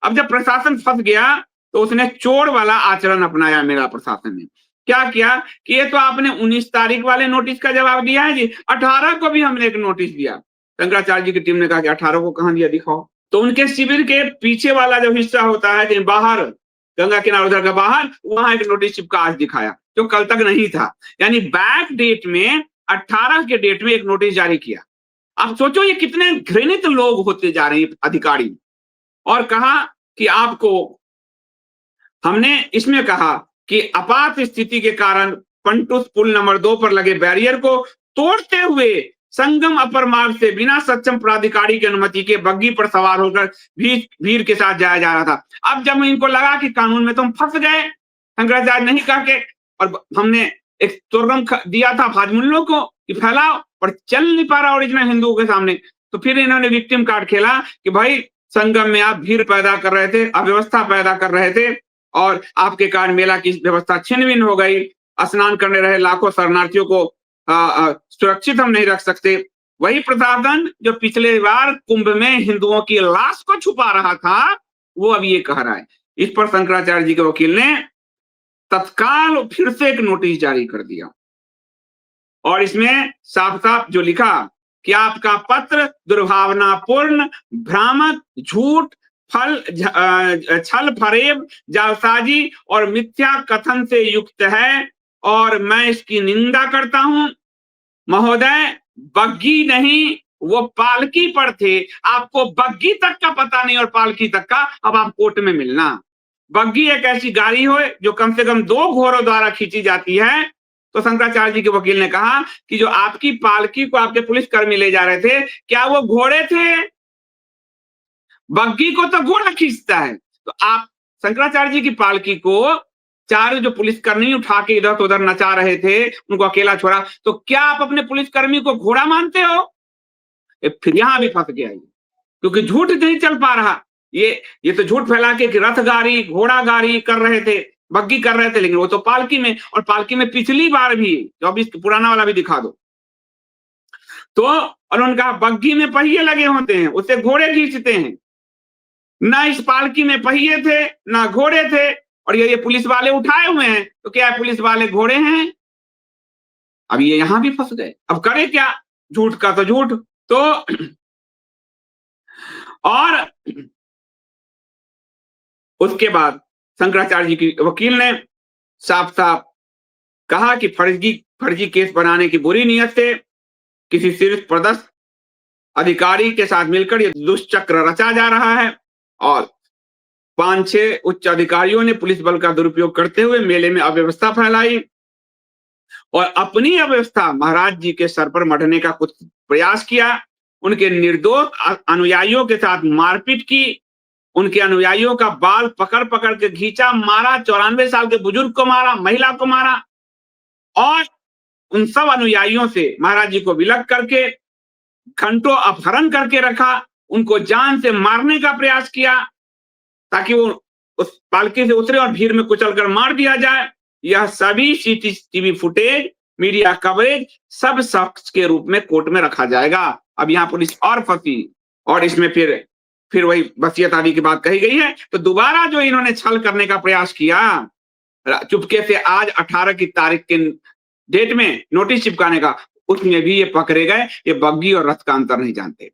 अब जब प्रशासन फंस गया तो उसने चोर वाला आचरण अपनाया मेरा प्रशासन ने। क्या किया कि ये तो आपने 19 तारीख वाले नोटिस का जवाब दिया है जी, 18 को भी हमने एक नोटिस दिया। शंकराचार्य जी की टीम ने कहा कि 18 को कहां दिया, दिखाओ। तो उनके शिविर के पीछे वाला जो हिस्सा होता है कहीं बाहर, गंगा किनारे उधर का बाहर, वहां एक नोटिस चिपका आज दिखाया, जो कल तक नहीं था। यानी बैक डेट में 18 के डेट में एक नोटिस जारी किया। आप सोचो ये कितने घृणित लोग होते जा रहे हैं अधिकारी। और कहा कि आपको, हमने इसमें कहा कि आपात स्थिति के कारण पंटुस पुल नंबर 2 पर लगे बैरियर को तोड़ते हुए संगम अपर मार्ग से बिना सक्षम प्राधिकारी की अनुमति के बग्गी पर सवार होकर भीड़ के साथ जाया जा रहा था। अब जब इनको लगा कि कानून में तुम फंस गए, शंकराचार्य नहीं कह के, और हमने एक तुर्रम दिया था भाजमुल्लों को कि फैलाओ, पर चल नहीं पा रहा ओरिजिनल हिंदुओं के सामने, तो फिर इन्होंने विक्टिम कार्ड खेला कि भाई संगम में आप भीड़ पैदा कर रहे थे, अव्यवस्था पैदा कर रहे थे, और आपके कारण मेला की व्यवस्था छिन्न-भिन्न हो गई। स्नान करने रहे लाखों शरणार्थियों को सुरक्षित हम नहीं रख सकते। वही प्रशासन जो पिछले बार कुंभ में हिंदुओं की लाश को छुपा रहा था, वो अब ये कह रहा है। इस पर शंकराचार्य जी के वकील ने तत्काल फिर से एक नोटिस जारी कर दिया, और इसमें साफ-साफ जो लिखा कि आपका पत्र दुर्भावनापूर्ण, भ्रामक, झूठ, छल फरेब, जालसाजी और मिथ्या कथन से युक्त है, और मैं इसकी निंदा करता हूं। महोदय, बग्गी नहीं, वो पालकी पर थे। आपको बग्गी तक का पता नहीं और पालकी तक का, अब आप कोर्ट में मिलना। बग्गी एक ऐसी गाड़ी हो जो कम से कम 2 घोड़ों द्वारा खींची जाती है। तो शंकराचार्य जी के वकील ने कहा कि जो आपकी पालकी को आपके पुलिसकर्मी ले जा रहे थे, क्या वो घोड़े थे? बग्गी को तो घोड़ा खींचता है। तो आप शंकराचार्य जी की पालकी को चारों जो पुलिसकर्मी उठा के इधर उधर नचा रहे थे, उनको अकेला छोड़ा, तो क्या आप अपने पुलिसकर्मी को घोड़ा मानते हो? फिर यहां भी फंस गया ये, क्योंकि झूठ नहीं चल पा रहा। ये तो झूठ फैला के कि रथ गाड़ी, घोड़ा गाड़ी कर रहे थे, बग्गी कर रहे थे, लेकिन वो तो पालकी में, और पालकी में पिछली बार भी 24 पुराना वाला भी दिखा दो। तो उन्होंने कहा बग्गी में पहिए लगे होते हैं, उससे घोड़े खींचते हैं। ना इस पालकी में पहिए थे, ना घोड़े थे, और ये पुलिस वाले उठाए हुए हैं, तो क्या पुलिस वाले घोड़े हैं? अब ये यहां भी फंस गए। अब करे क्या? झूठ का तो झूठ। तो और उसके बाद शंकराचार्य जी की वकील ने साफ-साफ कहा कि फर्जी केस बनाने की बुरी नीयत से किसी शीर्ष पदस्थ अधिकारी के साथ मिलकर यह दुष्चक्र रचा जा रहा है, और 5-6 उच्च अधिकारियों ने पुलिस बल का दुरुपयोग करते हुए मेले में अव्यवस्था फैलाई, और अपनी अव्यवस्था महाराज जी के सर पर मढ़ने का कुछ प्रयास किया। उनके निर्दोष अनुयायियों के साथ मारपीट की, उनके अनुयायियों का बाल पकड़ पकड़ के खींचा, मारा, 94 साल के बुजुर्ग को मारा, महिला को मारा, और उन सब अनुयायियों से महाराज जी को विलग करके घंटों अपहरण करके रखा, उनको जान से मारने का प्रयास किया ताकि वो उस पालकी से उतरे और भीड़ में कुचलकर मार दिया जाए। यह सभी सीसीटीवी फुटेज, मीडिया कवरेज सब साक्ष्य के रूप में कोर्ट में रखा जाएगा। अब यहाँ पुलिस और फंसी, और इसमें फिर वही वसीयत आदि की बात कही गई है। तो दोबारा जो इन्होंने छल करने का प्रयास किया, चुपके से आज 18 की तारीख के डेट में नोटिस चिपकाने का, उसमें भी ये पकड़े गए। ये बग्गी और रथ का अंतर नहीं जानते।